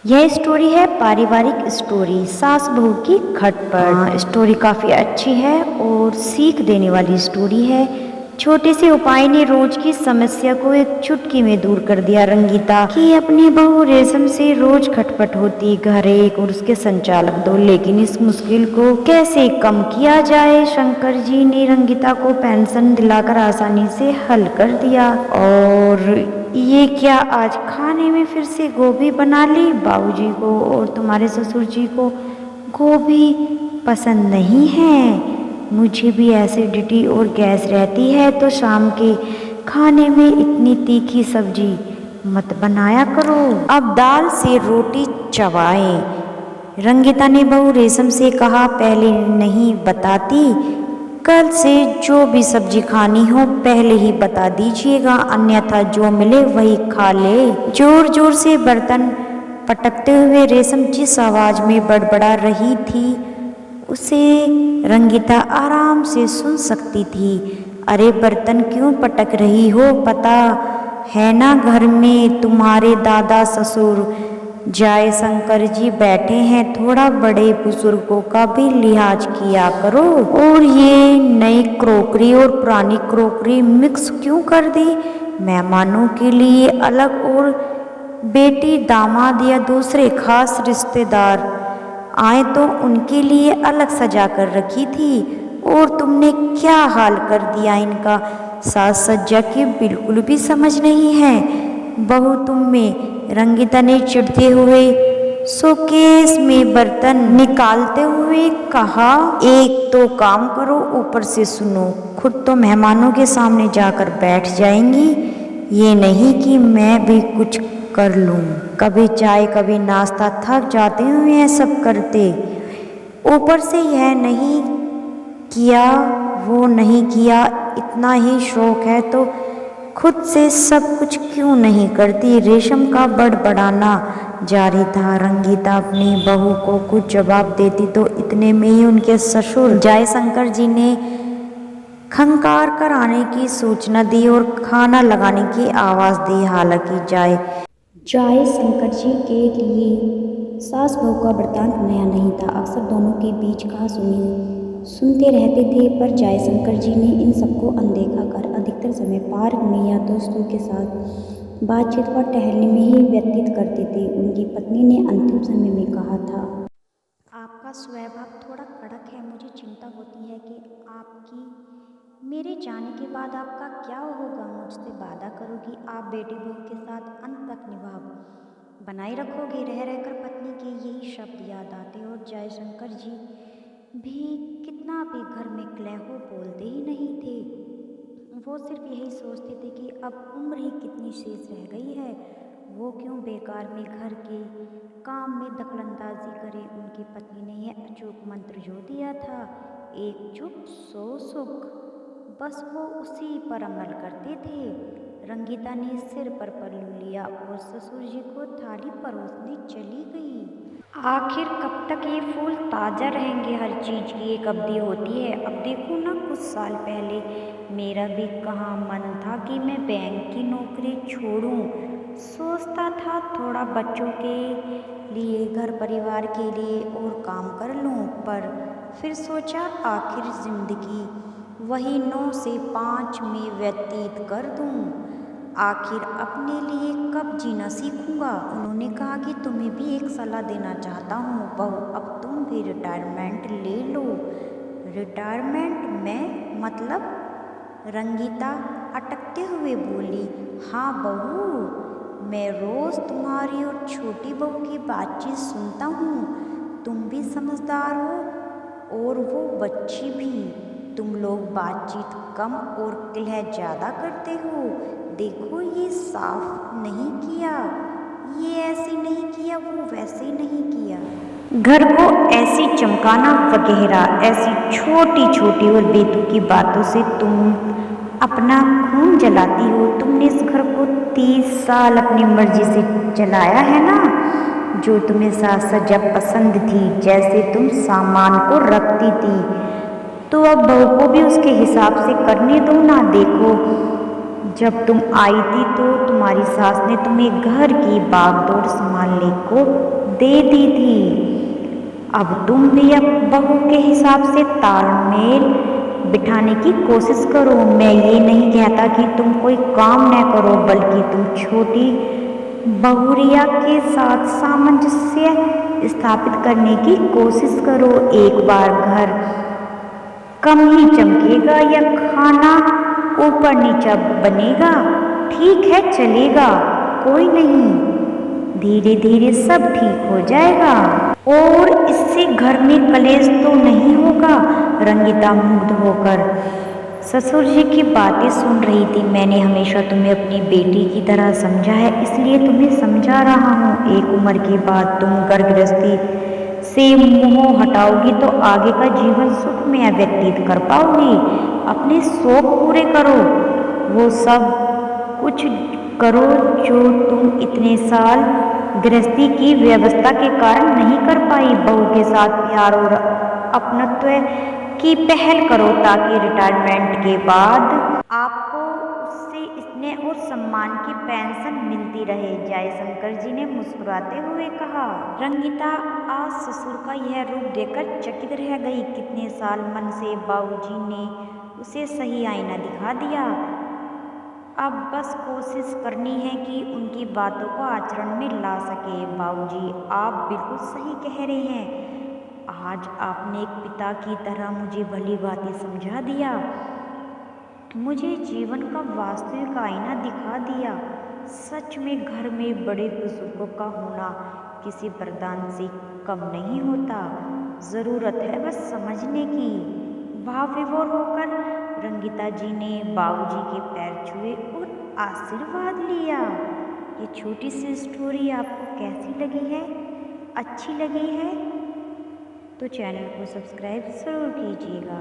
यह स्टोरी है पारिवारिक स्टोरी सास बहू की खटपट। स्टोरी काफ़ी अच्छी है और सीख देने वाली स्टोरी है। छोटे से उपाय ने रोज की समस्या को एक चुटकी में दूर कर दिया। रंगीता की अपनी बहू रेशम से रोज खटपट होती, घर एक और उसके संचालक दो, लेकिन इस मुश्किल को कैसे कम किया जाए। शंकर जी ने रंगीता को पेंशन दिलाकर आसानी से हल कर दिया। और ये क्या, आज खाने में फिर से गोभी बना ली? बाबूजी को और तुम्हारे ससुर जी को गोभी पसंद नहीं है। मुझे भी एसिडिटी और गैस रहती है, तो शाम के खाने में इतनी तीखी सब्जी मत बनाया करो। अब दाल से रोटी चबाएं। रंगीता ने बहू रेशम से कहा, पहले नहीं बताती, कल से जो भी सब्जी खानी हो पहले ही बता दीजिएगा, अन्यथा जो मिले वही खा ले। जोर जोर से बर्तन पटकते हुए रेशम जिस आवाज में बड़बड़ा रही थी उसे रंगीता आराम से सुन सकती थी। अरे बर्तन क्यों पटक रही हो? पता है ना घर में तुम्हारे दादा ससुर जय शंकर जी बैठे हैं, थोड़ा बड़े बुजुर्गों का भी लिहाज किया करो। और ये नई क्रोकरी और पुरानी क्रोकरी मिक्स क्यों कर दी? मेहमानों के लिए अलग और बेटी दामाद या दूसरे खास रिश्तेदार आए तो उनके लिए अलग सजा कर रखी थी। और तुमने क्या हाल कर दिया इनका? साज सज्जा की बिल्कुल भी समझ नहीं है बहू तुम में। रंगीता ने चिढ़ते हुए शोकेस में बर्तन निकालते हुए कहा, एक तो काम करो ऊपर से सुनो, खुद तो मेहमानों के सामने जाकर बैठ जाएंगी। ये नहीं कि मैं भी कुछ कर लूं। कभी चाय कभी नाश्ता, थक जाते हुए ये सब करते। ऊपर से यह नहीं किया वो नहीं किया, इतना ही शौक है तो खुद से सब कुछ क्यों नहीं करती? रेशम का बड़बड़ाना जारी था। रंगीता अपनी बहू को कुछ जवाब देती तो इतने में ही उनके ससुर जयशंकर जी ने खंकार कर आने की सूचना दी और खाना लगाने की आवाज़ दी। हालांकि जयशंकर जी के लिए सास बहू का वृतांत नया नहीं था, अक्सर दोनों के बीच कहा सुनते रहते थे, पर जयशंकर जी ने इन सबको अनदेखा कर अधिकतर समय पार्क में या दोस्तों के साथ बातचीत व टहलने में ही व्यतीत करते थे। उनकी पत्नी ने अंतिम समय में कहा था, आपका स्वभाव थोड़ा कड़क है, मुझे चिंता होती है कि आपकी मेरे जाने के बाद आपका क्या होगा। मुझसे वादा करो कि आप बेटी बहू के साथ अंत तक निभाव बनाए रखोगे। रह रहकर पत्नी के यही शब्द याद आते और जयशंकर जी भी कितना भी घर में क्लेहो बोलते ही नहीं थे। वो सिर्फ यही सोचते थे कि अब उम्र ही कितनी शेष रह गई है, वो क्यों बेकार में घर के काम में दखलंदाजी करे। उनकी पत्नी ने यह अचूक मंत्र जो दिया था, एक चुप सो सुख, बस वो उसी पर अमल करते थे। रंगीता ने सिर पर पल्लू लिया और ससुर जी को थाली परोसने चली गई। आखिर कब तक ये फूल ताज़ा रहेंगे? हर चीज़ की एक अवधि होती है। अब देखो ना, कुछ साल पहले मेरा भी कहाँ मन था कि मैं बैंक की नौकरी छोड़ूं। सोचता था थोड़ा बच्चों के लिए, घर परिवार के लिए और काम कर लूं, पर फिर सोचा आखिर ज़िंदगी वही 9 से 5 में व्यतीत कर दूं। आखिर अपने लिए कब जीना सीखूंगा। उन्होंने कहा कि तुम्हें भी एक सलाह देना चाहता हूँ बहू, अब तुम भी रिटायरमेंट ले लो। रिटायरमेंट में मतलब? रंगीता अटकते हुए बोली, हाँ बहू, मैं रोज़ तुम्हारी और छोटी बहू की बातचीत सुनता हूँ। तुम भी समझदार हो और वो बच्ची भी। तुम लोग बातचीत कम और कलह ज़्यादा करते हो। देखो, ये साफ नहीं किया, ये ऐसे नहीं किया, वो वैसे नहीं किया। घर को ऐसी चमकाना वगैरह, ऐसी छोटी छोटी और बेतुकी बातों से तुम अपना खून जलाती हो। तुमने इस घर को 30 साल अपनी मर्जी से चलाया है ना, जो तुम्हें साज सज्जा पसंद थी, जैसे तुम सामान को रखती थी, तो अब बहू को भी उसके हिसाब से करने दो ना। देखो जब तुम आई थी तो तुम्हारी सास ने तुम्हें घर की बागडोर संभालने को दे दी थी। अब तुम भी अब बहू के हिसाब से तालमेल बिठाने की कोशिश करो। मैं ये नहीं कहता कि तुम कोई काम न करो, बल्कि तुम छोटी बहुरिया के साथ सामंजस्य स्थापित करने की कोशिश करो। एक बार घर कम ही चमकेगा या खाना ऊपर नीचा बनेगा, ठीक है, चलेगा, कोई नहीं, धीरे धीरे सब ठीक हो जाएगा। और इससे घर में कलेश तो नहीं होगा। रंगीता मुग्ध होकर ससुर जी की बातें सुन रही थी। मैंने हमेशा तुम्हें अपनी बेटी की तरह समझा है, इसलिए तुम्हें समझा रहा हूँ। एक उम्र के बाद तुम घर गृहस्थी से मुंह हटाओगी तो आगे का जीवन सुख में व्यतीत कर पाओगी। अपने शौक पूरे करो, वो सब कुछ करो जो तुम इतने साल गृहस्थी की व्यवस्था के कारण नहीं कर पाई। बहू के साथ प्यार और अपनत्व की पहल करो ताकि रिटायरमेंट के बाद आपको उससे स्नेह और सम्मान की पेंशन मिलती रहे। जयशंकर जी ने मुस्कुराते हुए कहा। रंगीता आज ससुर का यह रूप देखकर चकित रह गई। कितने साल मन से बाबूजी ने उसे सही आईना दिखा दिया। अब बस कोशिश करनी है कि उनकी बातों को आचरण में ला सके। बाबूजी, आप बिल्कुल सही कह रहे हैं। आज आपने एक पिता की तरह मुझे भली बातें समझा दिया, मुझे जीवन का वास्तविक आईना दिखा दिया। सच में घर में बड़े बुजुर्गों का होना किसी वरदान से कम नहीं होता। ज़रूरत है बस समझने की। भाव विभोर होकर रंगीता जी ने बाबूजी के पैर छुए और आशीर्वाद लिया। ये छोटी सी स्टोरी आपको कैसी लगी है? अच्छी लगी है तो चैनल को सब्सक्राइब ज़रूर कीजिएगा।